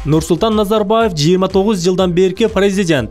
Нурсултан Назарбаев 29 жылдан берки президент.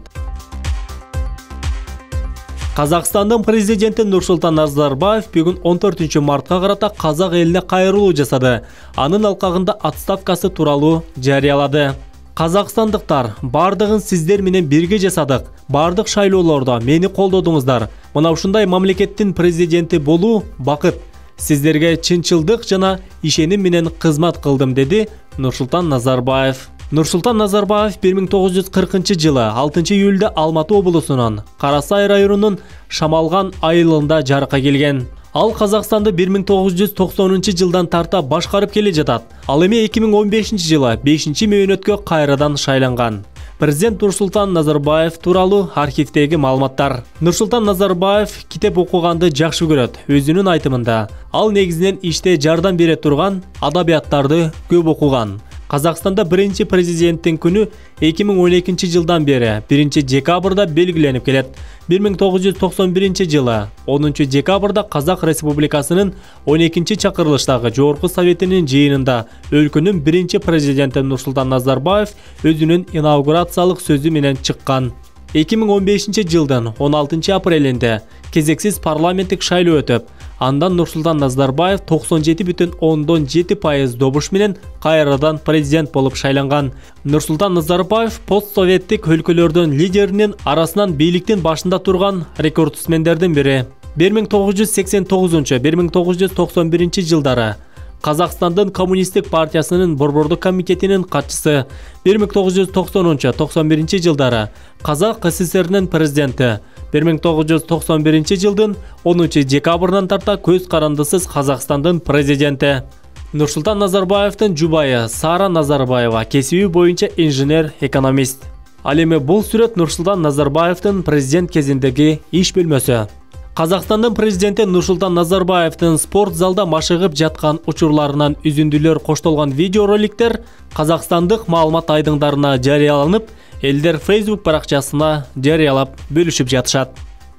Қазақстандың президенті Нурсултан Назарбаев бүгін 14 мартқа қарата қазақ еліне қайырылуу жасады. Анын алқағында отставкасы туралы жариялады. Қазақстандықтар, бардығын сіздер менен бирге жасадық. Бардық шайлоолордо мени колдодуңуздар. Мына ушундай мамлекеттин президенти болуу бакыт. Сіздерге чынчылдык жана ишеним менен кызмат кылдым, деди Нурсултан Назарбаев. Нурсултан Назарбаев 1940 жылы 6 июльде Алматы облусунун Карасай районунун Шамалган айылында жарыкка келген. Ал Қазақстанды 1990 жылдан тарта башкарып келе жатат. Ал эми 2015 жылы 5-мөөнөткө кайрадан шайланган. Президент Нурсултан Назарбаев тууралуу архивдеги маалыматтар. Нурсултан Назарбаев китеп окуганды жакшы көрөт. Өзүнүн айтымында, ал негизинен иште жардам бере турган адабияттарды көп окуган. Қазақстанда биринчи президенттин күнү 2012 жылдан бери 1 декабрда белгиленип келет. 1991 жылы 10 декабрда Казак Республикасынын 12 чакырылыштагы Жогорку Советинин жыйынында өлкөнүн биринчи президенти Нурсултан Назарбаев өзүнүн инаугурациялык сөзү менен чыккан. 2015 жылдын 16 апрелинде кезексиз парламенттик шайлоо өтүп, андан Нурсултан Назарбаев 97,7% добуш менен кайрадан президент болуп шайланган. Нурсултан Назарбаев постсоветтик өлкөлөрдүн лидеринин арасынан бийликтин башында турган рекордсмендердин бири. 1989-1991 жылдары Қазақстандын Коммунисттик партиясынын Борбордук комитетинин катчысы, 1990-91 жылдары Казак СССРнин президенти, 1991 жылдын 10 декабрынан тарта көз карандысыз Қазақстандын президенти. Нурсултан Назарбаевдин жубайы Сара Назарбаева кесиби боюнча инженер-экономист. Ал эми бул сүрөт Нурсултан Назарбаевдин президент кезиндеги иш бөлмөсү. Қазақстандын президенти Нурсултан Назарбаевдин спорт залда машыгып жаткан учурларынан үзүндүлөр коштолгон видеороликтер Қазақстандык маалымат айдыңдарына жарыяланып, элдер Facebook баракчасына жарыялап бөлүшүп жатышат.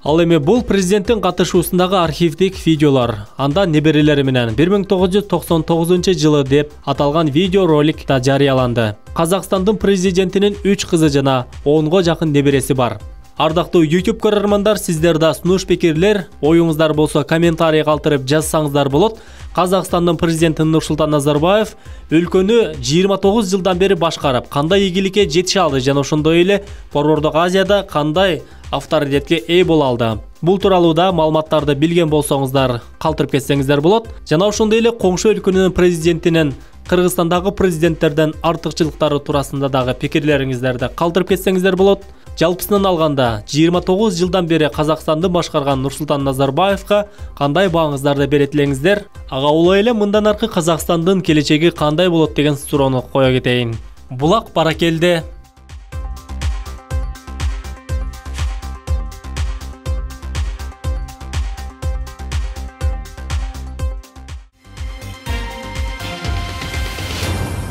Ал эми бул президенттин катышуусундагы архивдик видеолор. Анда неберелери менен 1999 жылы деп аталган видеоролик да жарыяланды. Қазақстандын президентинин 3 кызы жана 10го жакын небереси бар. Ардактуу YouTube көрөрмандар, сиздер да сунуш пикирлер, оюңуздар болсо комментарий калтырып жазсаңыздар болот. Қазақстандын президенти Нурсултан Назарбаев өлкөнү 29 жылдан бери башкарып, кандай ийгиликке жетише алды жана ошондой эле Борбордук Азияда кандай авторитетке ээ боло алды. Бул тууралуу да маалыматтарды билген болсоңуздар калтырып кетсеңиздер болот. Жана ошондой эле коңшу өлкөнүн президентинин Кыргызстандагы президенттерден артыкчылыктары туурасында дагы пикирлериңиздерди калтырып кетсеңиздер болот. Жалпысынан алганда 29 жылдан бери Қазақстанды башкарган Нурсултан Назарбаевга кандай бааңыздарды берет элеңиздер? Ага улай эле мындан аркы Қазақстандын келечеги кандай болот деген суроону кое кетейин. Булак баракелде.